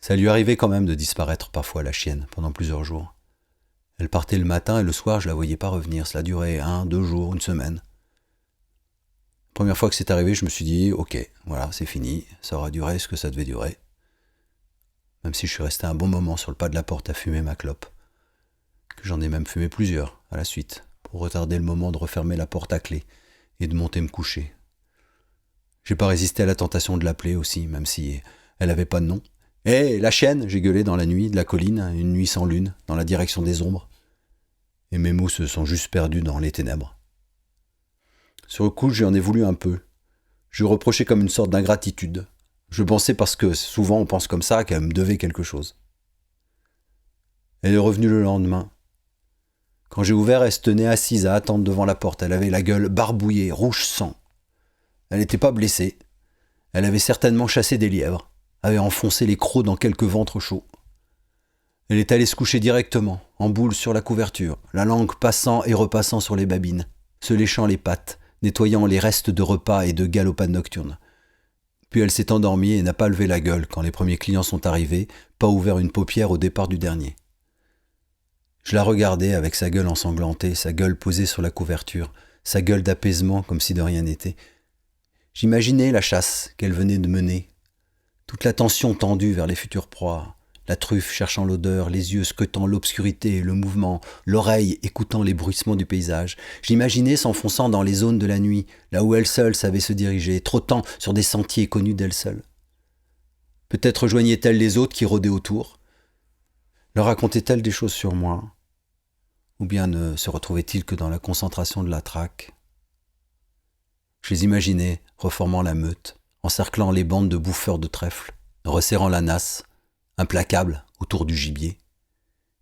Ça lui arrivait quand même de disparaître parfois, la chienne, pendant plusieurs jours. Elle partait le matin et le soir, je la voyais pas revenir. Cela durait 1, 2 jours, une semaine. Première fois que c'est arrivé, je me suis dit, ok, voilà, c'est fini, ça aura duré ce que ça devait durer. Même si je suis resté un bon moment sur le pas de la porte à fumer ma clope. Que j'en ai même fumé plusieurs, à la suite, pour retarder le moment de refermer la porte à clé et de monter me coucher. J'ai pas résisté à la tentation de l'appeler aussi, même si elle avait pas de nom. Hé, la chienne, j'ai gueulé dans la nuit de la colline, une nuit sans lune, dans la direction des ombres. Et mes mots se sont juste perdus dans les ténèbres. Sur le coup, j'en ai voulu un peu. Je lui reprochais comme une sorte d'ingratitude. Je pensais parce que souvent on pense comme ça qu'elle me devait quelque chose. Elle est revenue le lendemain. Quand j'ai ouvert, elle se tenait assise à attendre devant la porte. Elle avait la gueule barbouillée, rouge sang. Elle n'était pas blessée. Elle avait certainement chassé des lièvres, avait enfoncé les crocs dans quelques ventres chauds. Elle est allée se coucher directement, en boule sur la couverture, la langue passant et repassant sur les babines, se léchant les pattes, nettoyant les restes de repas et de galopades nocturnes. Puis elle s'est endormie et n'a pas levé la gueule quand les premiers clients sont arrivés, pas ouvert une paupière au départ du dernier. Je la regardais avec sa gueule ensanglantée, sa gueule posée sur la couverture, sa gueule d'apaisement comme si de rien n'était. J'imaginais la chasse qu'elle venait de mener, toute la tension tendue vers les futures proies, la truffe cherchant l'odeur, les yeux scrutant l'obscurité et le mouvement, l'oreille écoutant les bruissements du paysage. J'imaginais s'enfonçant dans les zones de la nuit, là où elle seule savait se diriger, trottant sur des sentiers connus d'elle seule. Peut-être rejoignait-elle les autres qui rôdaient autour. Leur racontait-elle des choses sur moi? Ou bien ne se retrouvait-il que dans la concentration de la traque? Je les imaginais reformant la meute, encerclant les bandes de bouffeurs de trèfle, resserrant la nasse, implacable autour du gibier.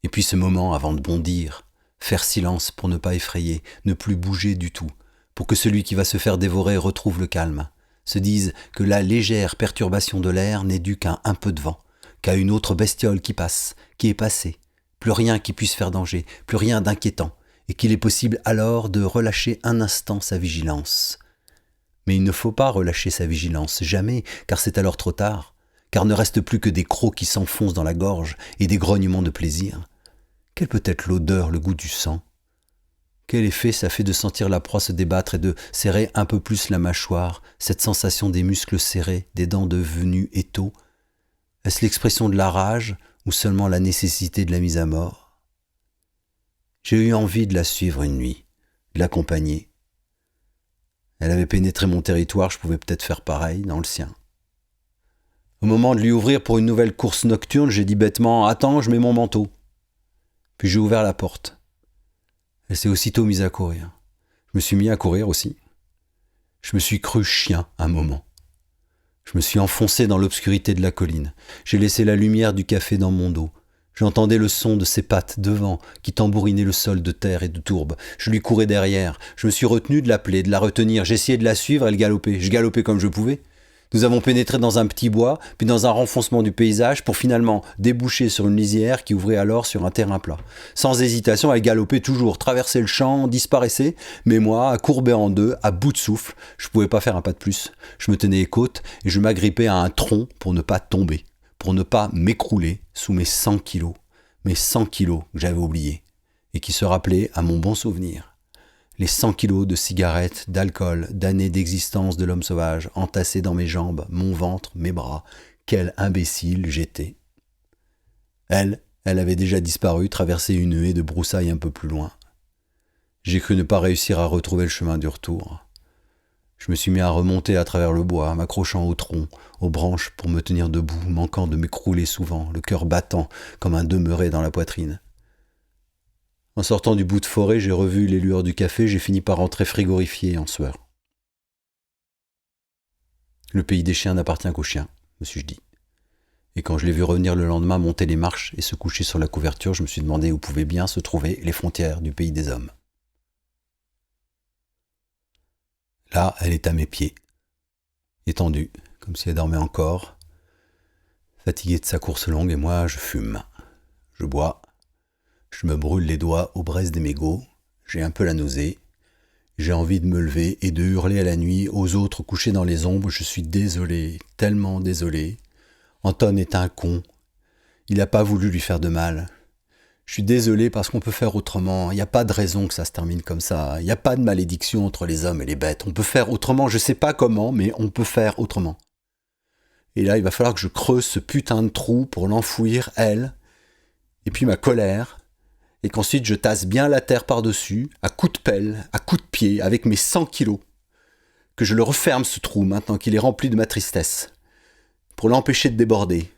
Et puis ce moment avant de bondir, faire silence pour ne pas effrayer, ne plus bouger du tout, pour que celui qui va se faire dévorer retrouve le calme, se dise que la légère perturbation de l'air n'est due qu'à un peu de vent, qu'à une autre bestiole qui passe, qui est passée, plus rien qui puisse faire danger, plus rien d'inquiétant, et qu'il est possible alors de relâcher un instant sa vigilance. Mais il ne faut pas relâcher sa vigilance, jamais, car c'est alors trop tard. Car ne reste plus que des crocs qui s'enfoncent dans la gorge et des grognements de plaisir. Quelle peut être l'odeur, le goût du sang? Quel effet ça fait de sentir la proie se débattre et de serrer un peu plus la mâchoire, cette sensation des muscles serrés, des dents devenues étaux? Est-ce l'expression de la rage ou seulement la nécessité de la mise à mort? J'ai eu envie de la suivre une nuit, de l'accompagner. Elle avait pénétré mon territoire, je pouvais peut-être faire pareil dans le sien. Au moment de lui ouvrir pour une nouvelle course nocturne, j'ai dit bêtement « Attends, je mets mon manteau ». Puis j'ai ouvert la porte. Elle s'est aussitôt mise à courir. Je me suis mis à courir aussi. Je me suis cru chien un moment. Je me suis enfoncé dans l'obscurité de la colline. J'ai laissé la lumière du café dans mon dos. J'entendais le son de ses pattes devant qui tambourinaient le sol de terre et de tourbe. Je lui courais derrière. Je me suis retenu de l'appeler, de la retenir. J'essayais de la suivre, elle galopait. Je galopais comme je pouvais. Nous avons pénétré dans un petit bois, puis dans un renfoncement du paysage, pour finalement déboucher sur une lisière qui ouvrait alors sur un terrain plat. Sans hésitation, elle galopait toujours, traversait le champ, disparaissait, mais moi, courbé en deux, à bout de souffle, je ne pouvais pas faire un pas de plus. Je me tenais côte et je m'agrippais à un tronc pour ne pas tomber, pour ne pas m'écrouler sous mes 100 kilos que j'avais oubliés, et qui se rappelaient à mon bon souvenir. Les 100 kilos de cigarettes, d'alcool, d'années d'existence de l'homme sauvage, entassés dans mes jambes, mon ventre, mes bras. Quel imbécile j'étais. Elle avait déjà disparu, traversé une haie de broussailles un peu plus loin. J'ai cru ne pas réussir à retrouver le chemin du retour. Je me suis mis à remonter à travers le bois, m'accrochant au tronc, aux branches pour me tenir debout, manquant de m'écrouler souvent, le cœur battant comme un demeuré dans la poitrine. En sortant du bout de forêt, j'ai revu les lueurs du café, j'ai fini par rentrer frigorifié en sueur. Le pays des chiens n'appartient qu'aux chiens, me suis-je dit. Et quand je l'ai vu revenir le lendemain monter les marches et se coucher sur la couverture, je me suis demandé où pouvaient bien se trouver les frontières du pays des hommes. Là, elle est à mes pieds, étendue, comme si elle dormait encore, fatiguée de sa course longue, et moi, je fume. Je bois. Je me brûle les doigts aux braises des mégots, j'ai un peu la nausée, j'ai envie de me lever et de hurler à la nuit aux autres couchés dans les ombres, je suis désolé, tellement désolé. Anton est un con, Il n'a pas voulu lui faire de mal. Je suis désolé parce qu'on peut faire autrement. Il n'y a pas de raison que ça se termine comme ça. Il n'y a pas de malédiction entre les hommes et les bêtes. On peut faire autrement. Je sais pas comment, mais on peut faire autrement. Et là, il va falloir que je creuse ce putain de trou pour l'enfouir, elle, et puis ma colère, et qu'ensuite je tasse bien la terre par-dessus, à coups de pelle, à coups de pied, avec mes 100 kilos. Que je le referme ce trou maintenant qu'il est rempli de ma tristesse, pour l'empêcher de déborder.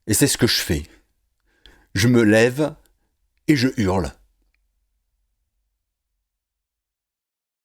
Et c'est ce que je fais. Je me lève et je hurle.